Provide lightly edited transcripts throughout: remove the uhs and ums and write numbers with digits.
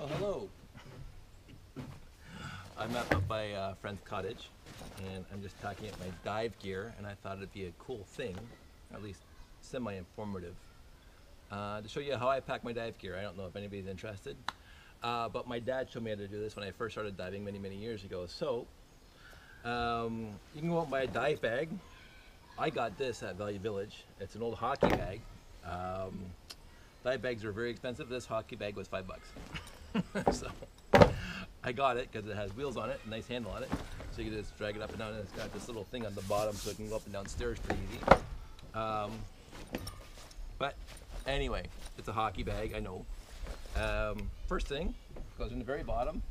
Well, hello. I'm up by a friend's cottage, and I'm just packing up my dive gear, and I thought it'd be a cool thing, at least semi-informative, to show you how I pack my dive gear. I don't know if anybody's interested, but my dad showed me how to do this when I first started diving many years ago. So you can go out and buy a dive bag. I got this at Value Village. It's an old hockey bag. Dive bags are very expensive. This hockey bag was $5. So I got it because it has wheels on it, a nice handle on it, so you can just drag it up and down, and it's got this little thing on the bottom so it can go up and down stairs pretty easy. But anyway, it's a hockey bag, I know. First thing goes in the very bottom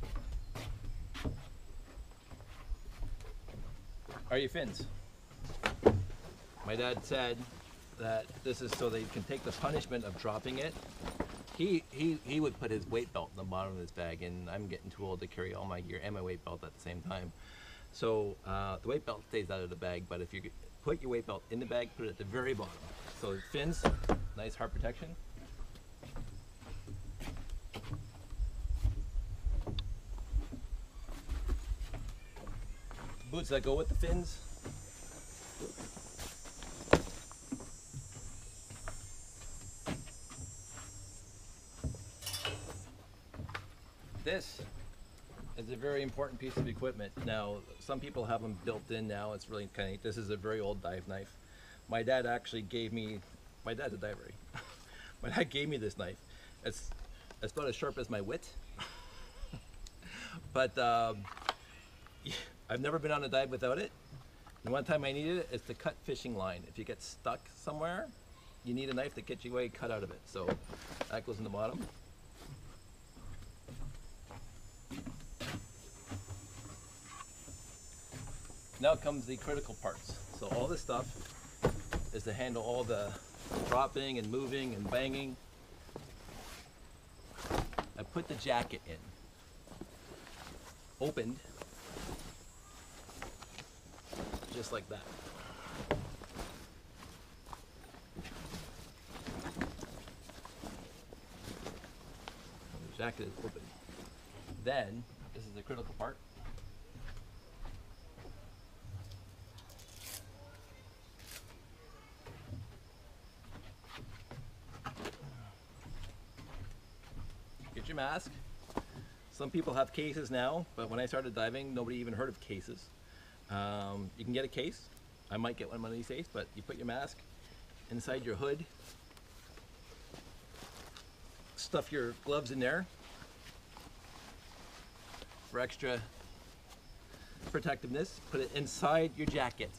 are your fins. My dad said that this is so they can take the punishment of dropping it. He would put his weight belt in the bottom of his bag, and I'm getting too old to carry all my gear and my weight belt at the same time. So the weight belt stays out of the bag, but if you put your weight belt in the bag, put it at the very bottom. So fins, nice heart protection. Boots that go with the fins. This is a very important piece of equipment. Now, some people have them built in now. It's really kind of, this is a very old dive knife. My dad actually gave me, my dad's a diver. My dad gave me this knife. It's about as sharp as my wit. But I've never been on a dive without it. And one time I needed it is to cut fishing line. If you get stuck somewhere, you need a knife to get your way cut out of it. So that goes in the bottom. Now comes the critical parts. So all this stuff is to handle all the dropping and moving and banging. I put the jacket in, opened, just like that. The jacket is open. Then, this is the critical part. Get your mask. Some people have cases now, but when I started diving, nobody even heard of cases. You can get a case. I might get one of these days, but you put your mask inside your hood. Stuff your gloves in there for extra protectiveness. Put it inside your jacket.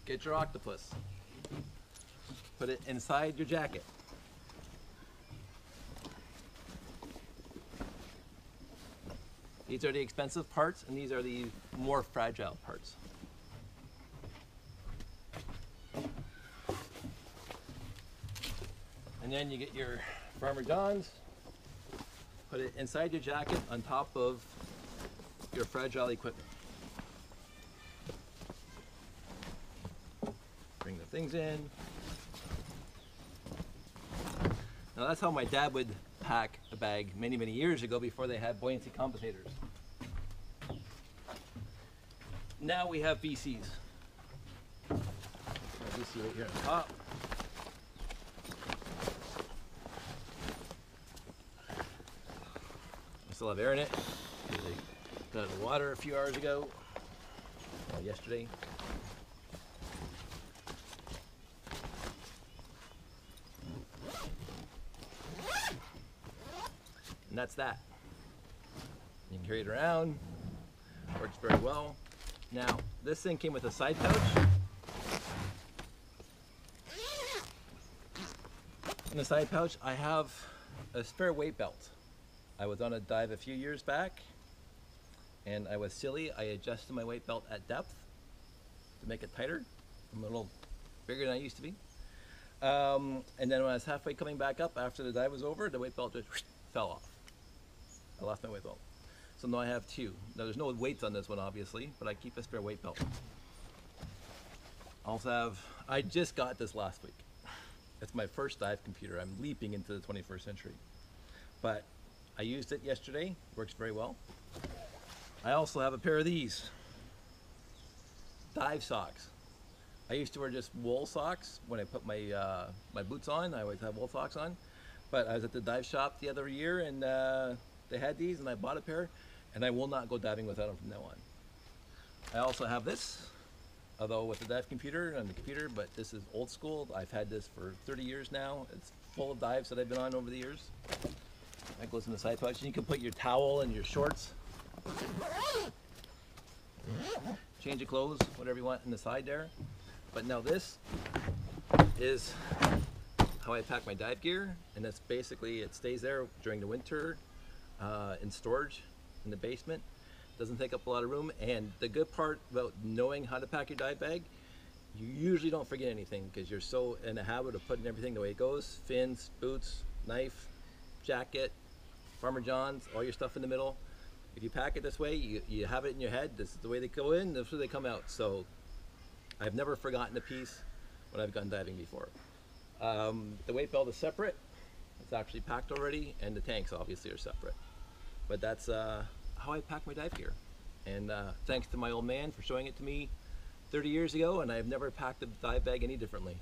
Get your octopus. Put it inside your jacket. These are the expensive parts, and these are the more fragile parts. And then you get your Farmer John's, put it inside your jacket on top of your fragile equipment. Bring the things in. Now that's how my dad would pack a bag many years ago before they had buoyancy compensators. Now we have VCs. VC right here on top. I still have air in it. I got out of the water a few hours ago, or yesterday. And that's that. You can carry it around, works very well. Now, this thing came with a side pouch. In the side pouch, I have a spare weight belt. I was on a dive a few years back, and I was silly. I adjusted my weight belt at depth to make it tighter. I'm a little bigger than I used to be. And then when I was halfway coming back up after the dive was over, the weight belt just fell off. I lost my weight belt. So now I have two. Now there's no weights on this one obviously, but I keep a spare weight belt. Also have, I just got this last week. It's my first dive computer. I'm leaping into the 21st century. But I used it yesterday, works very well. I also have a pair of these dive socks. I used to wear just wool socks when I put my my boots on. I always have wool socks on. But I was at the dive shop the other year and they had these and I bought a pair and I will not go diving without them from now on. I also have this, although with the dive computer and the computer, but this is old school. I've had this for 30 years now. It's full of dives that I've been on over the years. That goes in the side pouch. And you can put your towel and your shorts, change your clothes, whatever you want in the side there. But now this is how I pack my dive gear, and that's basically, it stays there during the winter in storage in the basement. Doesn't take up a lot of room, and the good part about knowing how to pack your dive bag, you usually don't forget anything because you're so in the habit of putting everything the way it goes. Fins, boots, knife, jacket, Farmer John's, all your stuff in the middle. If you pack it this way, you have it in your head. This is the way they go in, this is the way they come out. So I've never forgotten a piece when I've gone diving before. The weight belt is separate. It's actually packed already, and the tanks obviously are separate. But that's how I pack my dive gear. And thanks to my old man for showing it to me 30 years ago, and I've never packed a dive bag any differently.